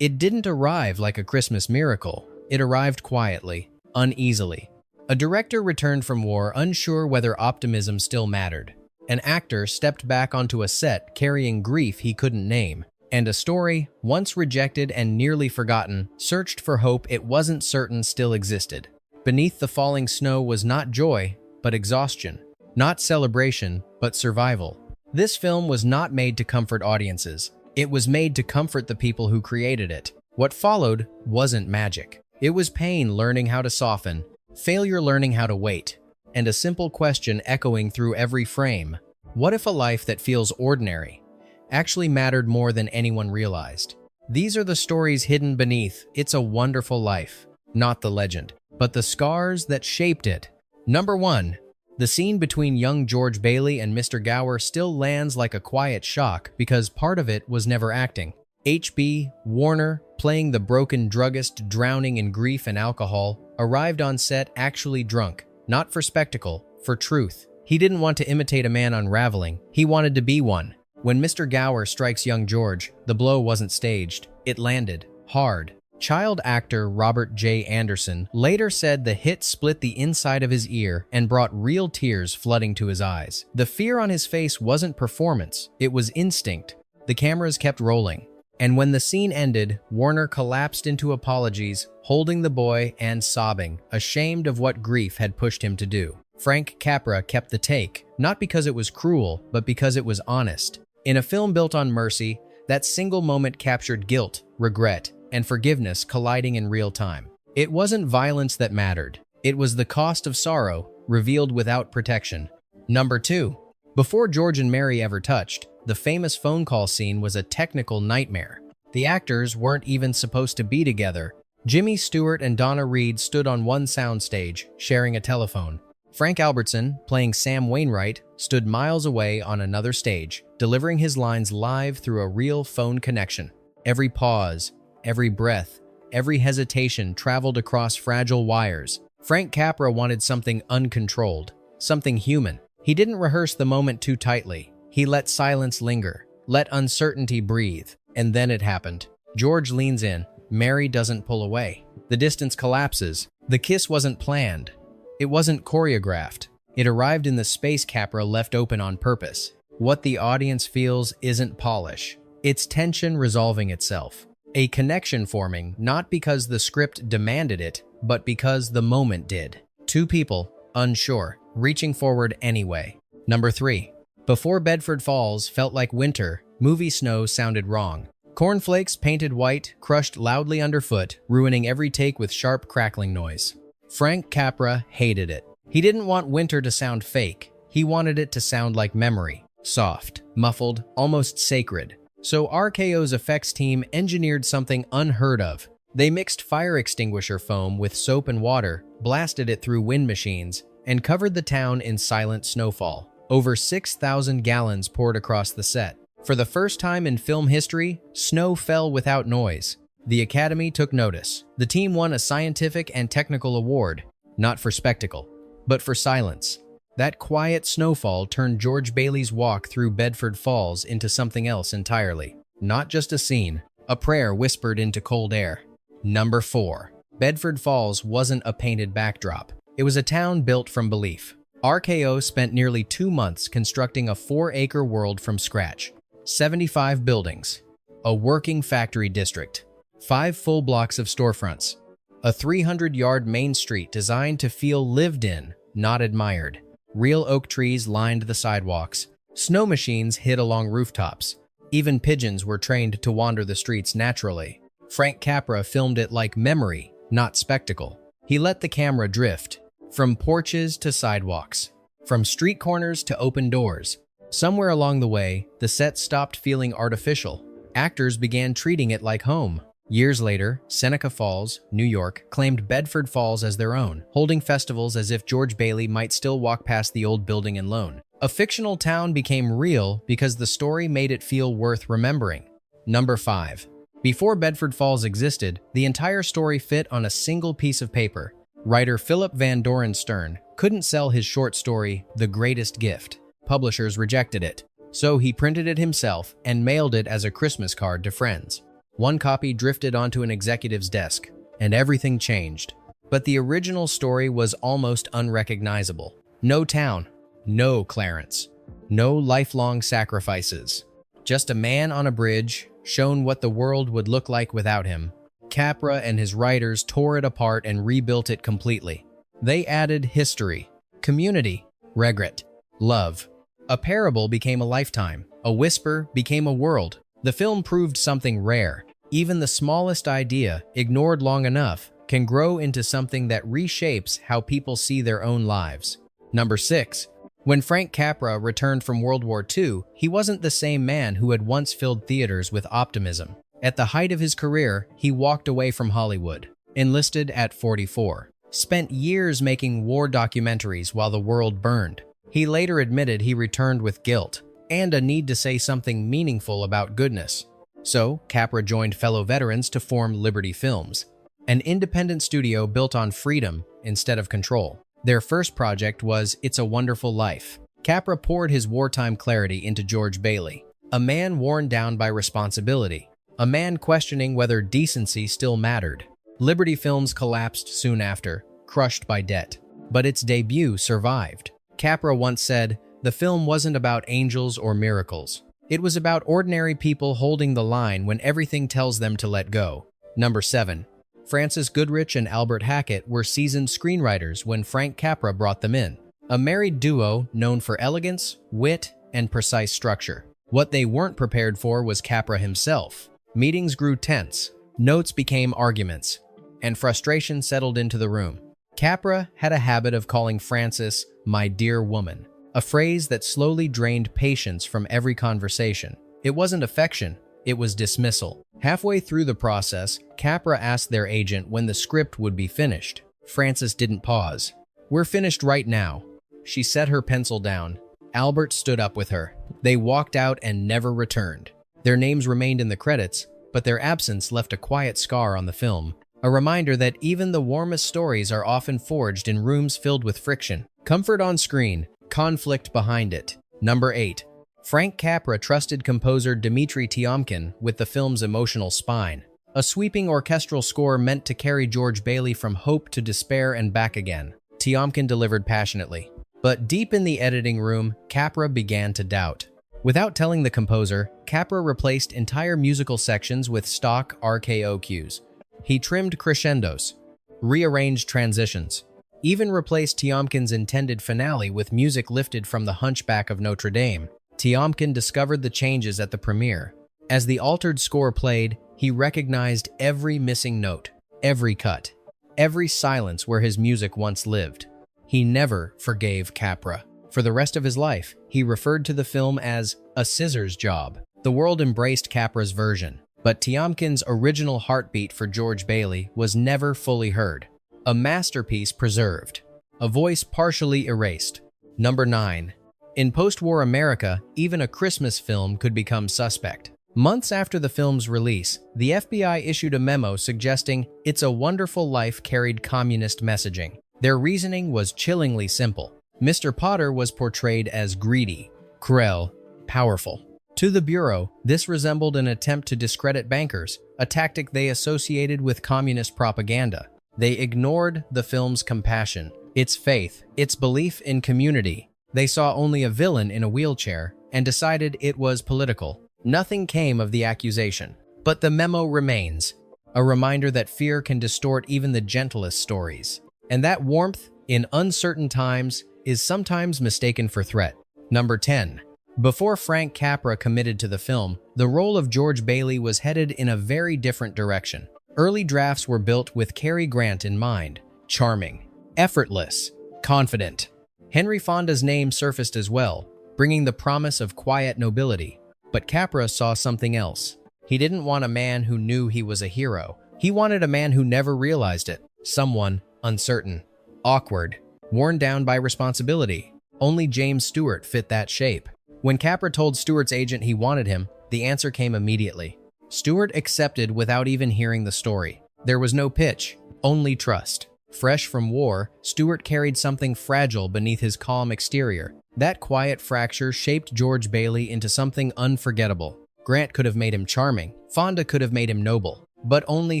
It didn't arrive like a Christmas miracle. It arrived quietly, uneasily. A director returned from war unsure whether optimism still mattered. An actor stepped back onto a set carrying grief he couldn't name. And a story, once rejected and nearly forgotten, searched for hope it wasn't certain still existed. Beneath the falling snow was not joy, but exhaustion. Not celebration, but survival. This film was not made to comfort audiences. It was made to comfort the people who created it. What followed wasn't magic. It was pain learning how to soften, failure learning how to wait, and a simple question echoing through every frame. What if a life that feels ordinary actually mattered more than anyone realized? These are the stories hidden beneath It's a Wonderful Life, not the legend, but the scars that shaped it. Number 1. The scene between young George Bailey and Mr. Gower still lands like a quiet shock because part of it was never acting. H.B. Warner, playing the broken druggist drowning in grief and alcohol, arrived on set actually drunk, not for spectacle, for truth. He didn't want to imitate a man unraveling, he wanted to be one. When Mr. Gower strikes young George, the blow wasn't staged, it landed hard. Child actor Robert J. Anderson later said the hit split the inside of his ear and brought real tears flooding to his eyes. The fear on his face wasn't performance, it was instinct. The cameras kept rolling. And when the scene ended, Warner collapsed into apologies, holding the boy and sobbing, ashamed of what grief had pushed him to do. Frank Capra kept the take, not because it was cruel, but because it was honest. In a film built on mercy, that single moment captured guilt, regret, and forgiveness colliding in real time. It wasn't violence that mattered. It was the cost of sorrow, revealed without protection. Number 2. Before George and Mary ever touched, the famous phone call scene was a technical nightmare. The actors weren't even supposed to be together. Jimmy Stewart and Donna Reed stood on one soundstage, sharing a telephone. Frank Albertson, playing Sam Wainwright, stood miles away on another stage, delivering his lines live through a real phone connection. Every pause, every breath, every hesitation traveled across fragile wires. Frank Capra wanted something uncontrolled, something human. He didn't rehearse the moment too tightly. He let silence linger, let uncertainty breathe, and then it happened. George leans in. Mary doesn't pull away. The distance collapses. The kiss wasn't planned. It wasn't choreographed. It arrived in the space Capra left open on purpose. What the audience feels isn't polish. It's tension resolving itself. A connection forming, not because the script demanded it, but because the moment did. Two people, unsure, reaching forward anyway. Number 3. Before Bedford Falls felt like winter, movie snow sounded wrong. Cornflakes painted white, crushed loudly underfoot, ruining every take with sharp crackling noise. Frank Capra hated it. He didn't want winter to sound fake. He wanted it to sound like memory. Soft, muffled, almost sacred. So RKO's effects team engineered something unheard of. They mixed fire extinguisher foam with soap and water, blasted it through wind machines, and covered the town in silent snowfall. Over 6,000 gallons poured across the set. For the first time in film history, snow fell without noise. The Academy took notice. The team won a scientific and technical award, not for spectacle, but for silence. That quiet snowfall turned George Bailey's walk through Bedford Falls into something else entirely. Not just a scene, a prayer whispered into cold air. Number 4. Bedford Falls wasn't a painted backdrop. It was a town built from belief. RKO spent nearly 2 months constructing a 4-acre world from scratch. 75 buildings, a working factory district, 5 full blocks of storefronts, a 300-yard main street designed to feel lived in, not admired. Real oak trees lined the sidewalks. Snow machines hid along rooftops. Even pigeons were trained to wander the streets naturally. Frank Capra filmed it like memory, not spectacle. He let the camera drift, from porches to sidewalks, from street corners to open doors. Somewhere along the way, the set stopped feeling artificial. Actors began treating it like home. Years later, Seneca Falls, New York, claimed Bedford Falls as their own, holding festivals as if George Bailey might still walk past the old building and loan. A fictional town became real because the story made it feel worth remembering. Number 5. Before Bedford Falls existed, the entire story fit on a single piece of paper. Writer Philip Van Doren Stern couldn't sell his short story, The Greatest Gift. Publishers rejected it, so he printed it himself and mailed it as a Christmas card to friends. One copy drifted onto an executive's desk, and everything changed. But the original story was almost unrecognizable. No town, no Clarence, no lifelong sacrifices. Just a man on a bridge, shown what the world would look like without him. Capra and his writers tore it apart and rebuilt it completely. They added history, community, regret, love. A parable became a lifetime. A whisper became a world. The film proved something rare. Even the smallest idea, ignored long enough, can grow into something that reshapes how people see their own lives. Number 6. When Frank Capra returned from World War II, he wasn't the same man who had once filled theaters with optimism. At the height of his career, he walked away from Hollywood, enlisted at 44, spent years making war documentaries while the world burned. He later admitted he returned with guilt and a need to say something meaningful about goodness. So, Capra joined fellow veterans to form Liberty Films, an independent studio built on freedom instead of control. Their first project was It's a Wonderful Life. Capra poured his wartime clarity into George Bailey, a man worn down by responsibility, a man questioning whether decency still mattered. Liberty Films collapsed soon after, crushed by debt, but its debut survived. Capra once said, "The film wasn't about angels or miracles. It was about ordinary people holding the line when everything tells them to let go." Number 7. Francis Goodrich and Albert Hackett were seasoned screenwriters when Frank Capra brought them in. A married duo known for elegance, wit, and precise structure. What they weren't prepared for was Capra himself. Meetings grew tense, notes became arguments, and frustration settled into the room. Capra had a habit of calling Francis "my dear woman," a phrase that slowly drained patience from every conversation. It wasn't affection, it was dismissal. Halfway through the process, Capra asked their agent when the script would be finished. Francis didn't pause. "We're finished right now." She set her pencil down. Albert stood up with her. They walked out and never returned. Their names remained in the credits, but their absence left a quiet scar on the film. A reminder that even the warmest stories are often forged in rooms filled with friction. Comfort on screen, conflict behind it. Number 8. Frank Capra trusted composer Dmitri Tiomkin with the film's emotional spine. A sweeping orchestral score meant to carry George Bailey from hope to despair and back again. Tiomkin delivered passionately. But deep in the editing room, Capra began to doubt. Without telling the composer, Capra replaced entire musical sections with stock RKO cues. He trimmed crescendos, rearranged transitions, even replaced Tiomkin's intended finale with music lifted from The Hunchback of Notre Dame. Tiomkin discovered the changes at the premiere. As the altered score played, he recognized every missing note, every cut, every silence where his music once lived. He never forgave Capra. For the rest of his life, he referred to the film as a scissors job. The world embraced Capra's version, but Tiomkin's original heartbeat for George Bailey was never fully heard. A masterpiece preserved, a voice partially erased. Number 9. In post-war America, even a Christmas film could become suspect. Months after the film's release, the FBI issued a memo suggesting It's a Wonderful Life carried communist messaging. Their reasoning was chillingly simple. Mr. Potter was portrayed as greedy, cruel, powerful. To the Bureau, this resembled an attempt to discredit bankers, a tactic they associated with communist propaganda. They ignored the film's compassion, its faith, its belief in community. They saw only a villain in a wheelchair and decided it was political. Nothing came of the accusation, but the memo remains, a reminder that fear can distort even the gentlest stories, and that warmth in uncertain times is sometimes mistaken for threat. Number 10. Before Frank Capra committed to the film, the role of George Bailey was headed in a very different direction. Early drafts were built with Cary Grant in mind. Charming, effortless, confident. Henry Fonda's name surfaced as well, bringing the promise of quiet nobility. But Capra saw something else. He didn't want a man who knew he was a hero. He wanted a man who never realized it. Someone uncertain, awkward, worn down by responsibility. Only James Stewart fit that shape. When Capra told Stewart's agent he wanted him, the answer came immediately. Stewart accepted without even hearing the story. There was no pitch, only trust. Fresh from war, Stewart carried something fragile beneath his calm exterior. That quiet fracture shaped George Bailey into something unforgettable. Grant could have made him charming. Fonda could have made him noble. But only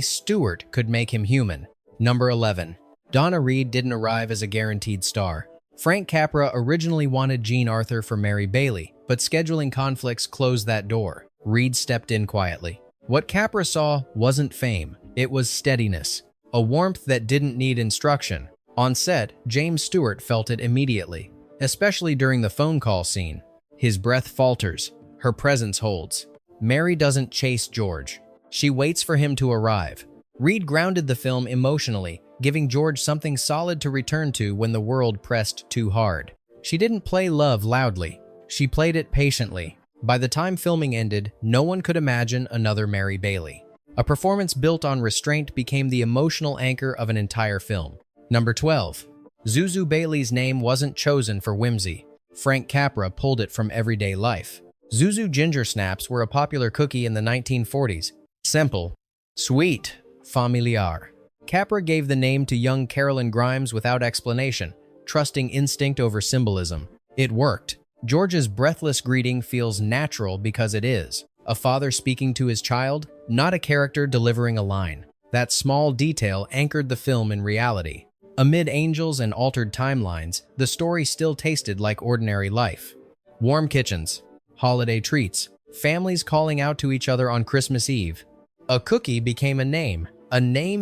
Stewart could make him human. Number 11. Donna Reed didn't arrive as a guaranteed star. Frank Capra originally wanted Jean Arthur for Mary Bailey, but scheduling conflicts closed that door. Reed stepped in quietly. What Capra saw wasn't fame, it was steadiness, a warmth that didn't need instruction. On set, James Stewart felt it immediately, especially during the phone call scene. His breath falters, her presence holds. Mary doesn't chase George. She waits for him to arrive. Reed grounded the film emotionally, giving George something solid to return to when the world pressed too hard. She didn't play love loudly. She played it patiently. By the time filming ended, no one could imagine another Mary Bailey. A performance built on restraint became the emotional anchor of an entire film. Number 12. Zuzu Bailey's name wasn't chosen for whimsy. Frank Capra pulled it from everyday life. Zuzu Ginger Snaps were a popular cookie in the 1940s. Simple, sweet, familiar. Capra gave the name to young Carolyn Grimes without explanation, trusting instinct over symbolism. It worked. George's breathless greeting feels natural because it is. A father speaking to his child, not a character delivering a line. That small detail anchored the film in reality. Amid angels and altered timelines, the story still tasted like ordinary life. Warm kitchens, holiday treats, families calling out to each other on Christmas Eve. A cookie became a name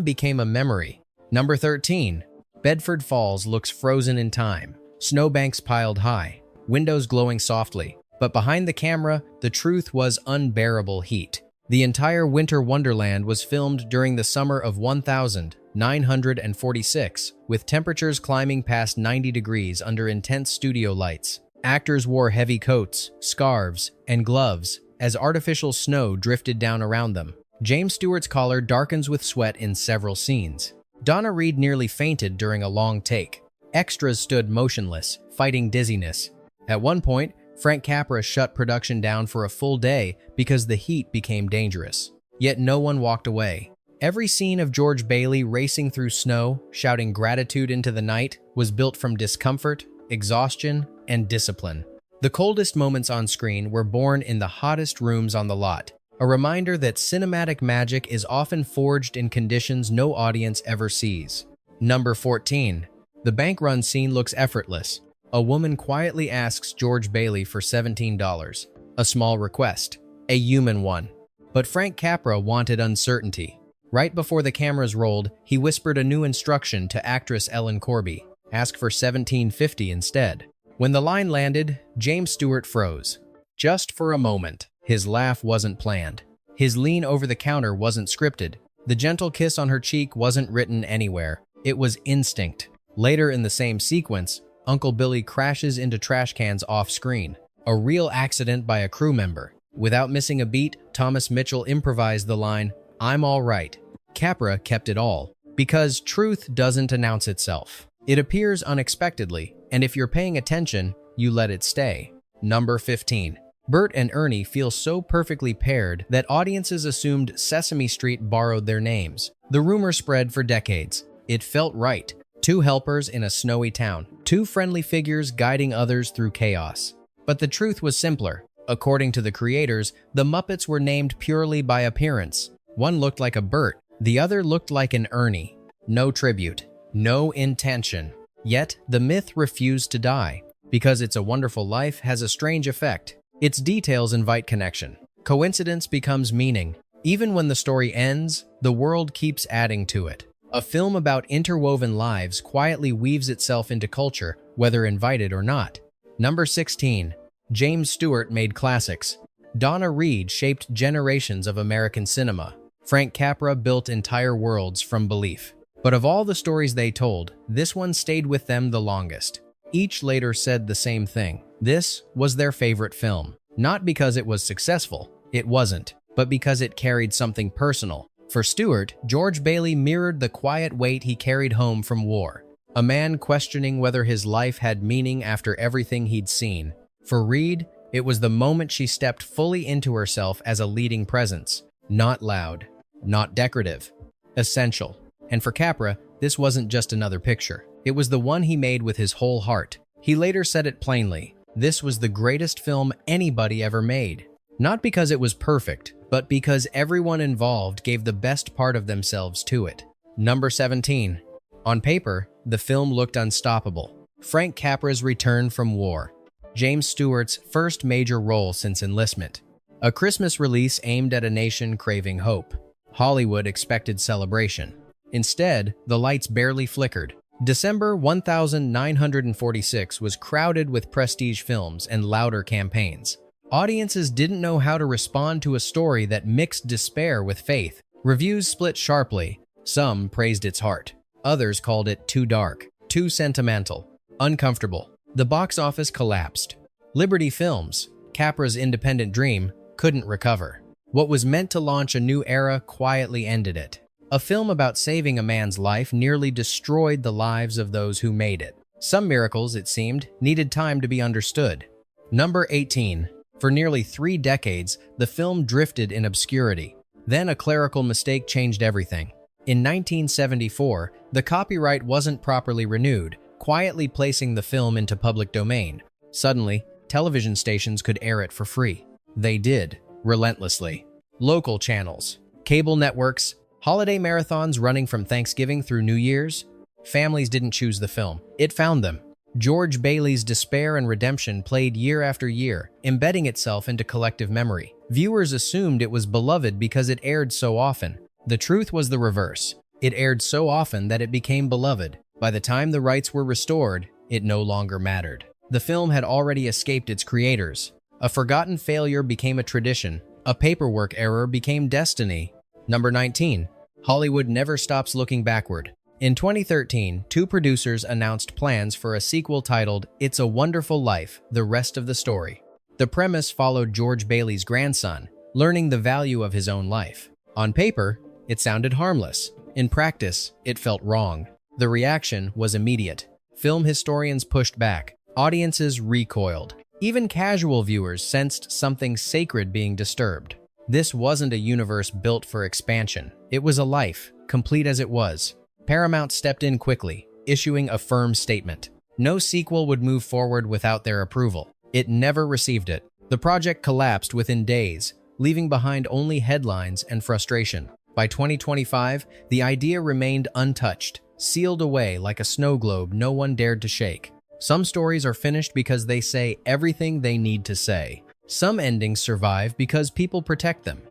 became a memory. Number 13. Bedford Falls looks frozen in time. Snowbanks piled high, windows glowing softly. But behind the camera, the truth was unbearable heat. The entire winter wonderland was filmed during the summer of 1946, with temperatures climbing past 90 degrees under intense studio lights. Actors wore heavy coats, scarves, and gloves as artificial snow drifted down around them. James Stewart's collar darkens with sweat in several scenes. Donna Reed nearly fainted during a long take. Extras stood motionless, fighting dizziness. At one point, Frank Capra shut production down for a full day because the heat became dangerous. Yet no one walked away. Every scene of George Bailey racing through snow, shouting gratitude into the night, was built from discomfort, exhaustion, and discipline. The coldest moments on screen were born in the hottest rooms on the lot, a reminder that cinematic magic is often forged in conditions no audience ever sees. Number 14. The bank run scene looks effortless. A woman quietly asks George Bailey for $17. A small request, a human one. But Frank Capra wanted uncertainty. Right before the cameras rolled, he whispered a new instruction to actress Ellen Corby. Ask for $17.50 instead. When the line landed, James Stewart froze. Just for a moment. His laugh wasn't planned. His lean over the counter wasn't scripted. The gentle kiss on her cheek wasn't written anywhere. It was instinct. Later in the same sequence, Uncle Billy crashes into trash cans off-screen. A real accident by a crew member. Without missing a beat, Thomas Mitchell improvised the line, "I'm all right." Capra kept it all. Because truth doesn't announce itself. It appears unexpectedly, and if you're paying attention, you let it stay. Number 15. Bert and Ernie feel so perfectly paired that audiences assumed Sesame Street borrowed their names. The rumor spread for decades. It felt right. Two helpers in a snowy town. Two friendly figures guiding others through chaos. But the truth was simpler. According to the creators, the Muppets were named purely by appearance. One looked like a Bert, the other looked like an Ernie. No tribute, no intention. Yet, the myth refused to die. Because It's a Wonderful Life has a strange effect. Its details invite connection. Coincidence becomes meaning. Even when the story ends, the world keeps adding to it. A film about interwoven lives quietly weaves itself into culture, whether invited or not. Number 16. James Stewart made classics. Donna Reed shaped generations of American cinema. Frank Capra built entire worlds from belief. But of all the stories they told, this one stayed with them the longest. Each later said the same thing. This was their favorite film. Not because it was successful, it wasn't, but because it carried something personal. For Stewart, George Bailey mirrored the quiet weight he carried home from war. A man questioning whether his life had meaning after everything he'd seen. For Reed, it was the moment she stepped fully into herself as a leading presence. Not loud, not decorative, essential. And for Capra, this wasn't just another picture. It was the one he made with his whole heart. He later said it plainly. This was the greatest film anybody ever made. Not because it was perfect, but because everyone involved gave the best part of themselves to it. Number 17. On paper, the film looked unstoppable. Frank Capra's return from war. James Stewart's first major role since enlistment. A Christmas release aimed at a nation craving hope. Hollywood expected celebration. Instead, the lights barely flickered. December 1946 was crowded with prestige films and louder campaigns. Audiences didn't know how to respond to a story that mixed despair with faith. Reviews split sharply. Some praised its heart. Others called it too dark, too sentimental, uncomfortable. The box office collapsed. Liberty Films, Capra's independent dream, couldn't recover. What was meant to launch a new era quietly ended it. A film about saving a man's life nearly destroyed the lives of those who made it. Some miracles, it seemed, needed time to be understood. Number 18. For nearly 3 decades, the film drifted in obscurity. Then a clerical mistake changed everything. In 1974, the copyright wasn't properly renewed, quietly placing the film into public domain. Suddenly, television stations could air it for free. They did, relentlessly. Local channels, cable networks, holiday marathons running from Thanksgiving through New Year's. Families didn't choose the film. It found them. George Bailey's despair and redemption played year after year, embedding itself into collective memory. Viewers assumed it was beloved because it aired so often. The truth was the reverse. It aired so often that it became beloved. By the time the rights were restored, it no longer mattered. The film had already escaped its creators. A forgotten failure became a tradition. A paperwork error became destiny. Number 19. Hollywood never stops looking backward. In 2013, 2 producers announced plans for a sequel titled It's a Wonderful Life, The Rest of the Story. The premise followed George Bailey's grandson, learning the value of his own life. On paper, it sounded harmless. In practice, it felt wrong. The reaction was immediate. Film historians pushed back. Audiences recoiled. Even casual viewers sensed something sacred being disturbed. This wasn't a universe built for expansion. It was a life, complete as it was. Paramount stepped in quickly, issuing a firm statement. No sequel would move forward without their approval. It never received it. The project collapsed within days, leaving behind only headlines and frustration. By 2025, the idea remained untouched, sealed away like a snow globe no one dared to shake. Some stories are finished because they say everything they need to say. Some endings survive because people protect them.